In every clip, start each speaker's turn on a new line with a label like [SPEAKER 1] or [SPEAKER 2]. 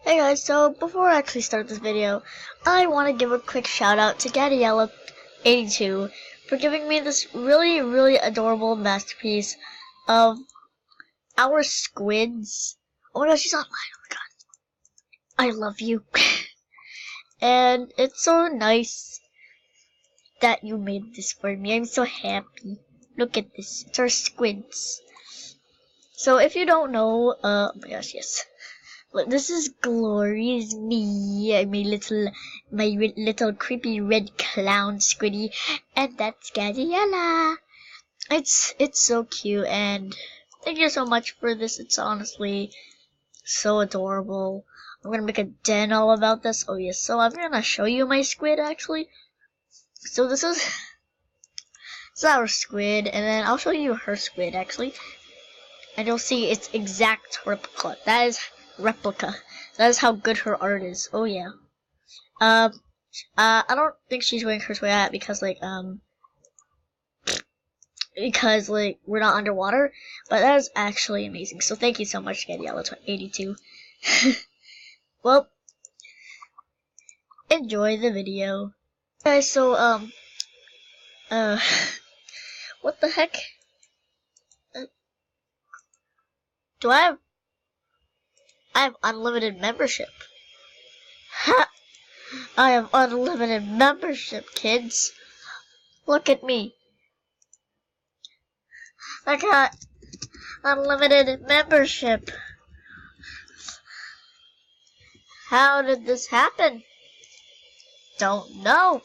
[SPEAKER 1] Hey guys, so before I actually start this video, I want to give a quick shout out to GADDIELLA82 for giving me this really adorable masterpiece of our squids. Oh my gosh, she's online. Oh my god. I love you. And it's so nice that you made this for me. I'm so happy. Look at this. It's our squids. So if you don't know, oh my gosh, yes. Look, this is Glory's me, my little creepy red clown squiddy, and that's GADDIELLA. It's so cute, and thank you so much for this. It's honestly so adorable. I'm gonna make a den all about this. Oh yes, so I'm gonna show you my squid actually. So this is our squid, and then I'll show you her squid actually, and you'll see its exact replica. That is replica. That is how good her art is. Oh yeah. I don't think she's wearing her sweat hat because like we're not underwater, but that is actually amazing. So thank you so much, GADDIELLA82. Well, enjoy the video. Guys, so what the heck? Do I have unlimited membership. Ha! I have unlimited membership, kids. Look at me. I got unlimited membership. How did this happen? Don't know.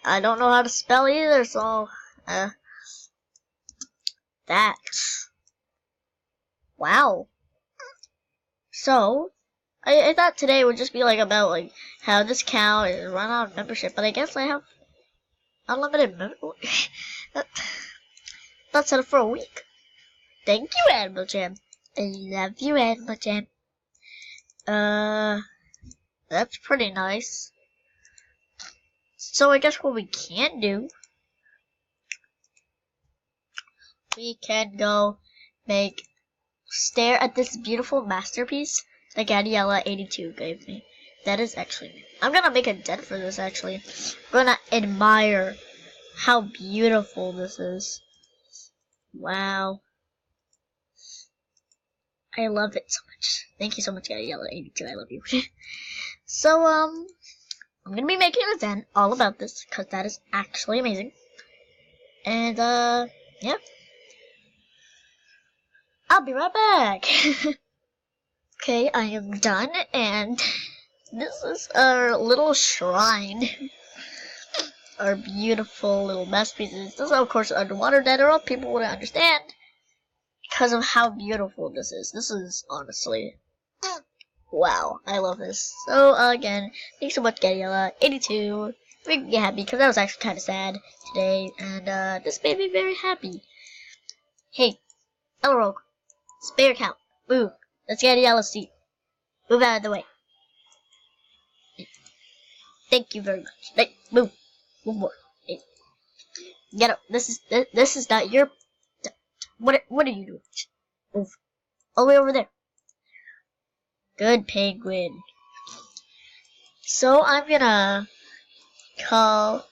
[SPEAKER 1] I don't know how to spell either, so that's wow. So, I thought today would just be like about like how this cow is run out of membership, but I guess I have unlimited membership. That's it for a week. Thank you, Animal Jam. I love you, Animal Jam. That's pretty nice. So I guess what we can do, we can go stare at this beautiful masterpiece that GADDIELLA82 gave me. That is actually, I'm gonna make a den for this actually. I'm gonna admire how beautiful this is. Wow. I love it so much. Thank you so much, GADDIELLA82. I love you. So, I'm gonna be making a den all about this because that is actually amazing. And, yeah. I'll be right back. Okay, I am done, and this is our little shrine. Our beautiful little masterpieces. This is, of course, underwater den, or else people wouldn't understand because of how beautiful this is. This is honestly, wow, I love this. So, again, thanks so much, GADDIELLA82. Make me happy, because I was actually kind of sad today, and this made me very happy. Hey, Elrogue. Spare count. Move. Let's get GADDIELLA's seat. Move out of the way. Thank you very much. Hey, move. Move more. Hey. Get up. This is not your. What are you doing? Move. All the way over there. Good penguin. So I'm gonna call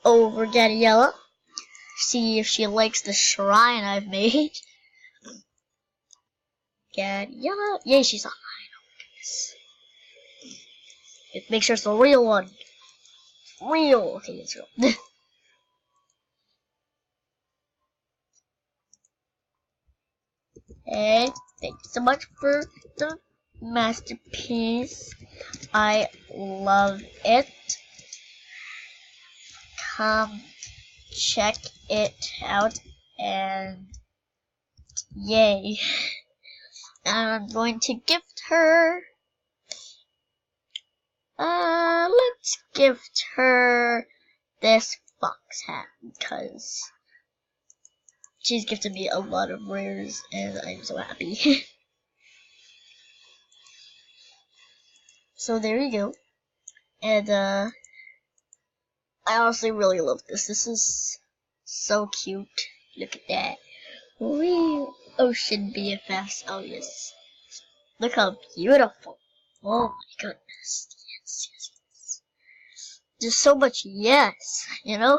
[SPEAKER 1] over GADDIELLA. See if she likes the shrine I've made. GADDIELLA. Yay, she's online. Oh my goodness. Make sure it's the real one. Real. Okay, it's real. Hey, thank you so much for the masterpiece. I love it. Come check it out, and yay. And I'm going to gift her. Let's gift her this fox hat because she's gifted me a lot of rares, and I'm so happy. So there you go. And I honestly really love this. This is so cute. Look at that. Wee. Ocean BFFs. Oh yes. Look how beautiful. Oh my goodness. Yes, yes, yes. There's so much yes, you know?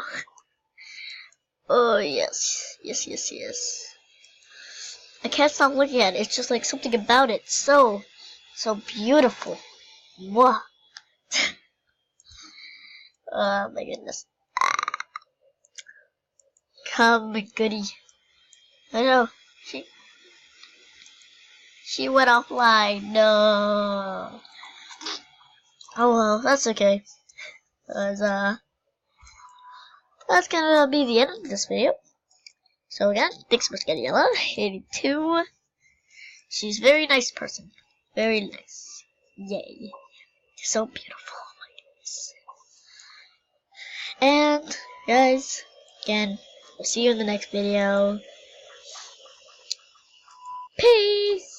[SPEAKER 1] Oh, yes. Yes, yes, yes. I can't stop looking at it. It's just like something about it. So beautiful. Mwah. Oh my goodness. Come, goody. I know. She went offline. No. Oh well, that's okay. 'Cause, that's gonna be the end of this video. So again, thanks for GADDIELLA82. She's a very nice person. Very nice. Yay. So beautiful. Oh my goodness. And, guys, again, we'll see you in the next video. Peace!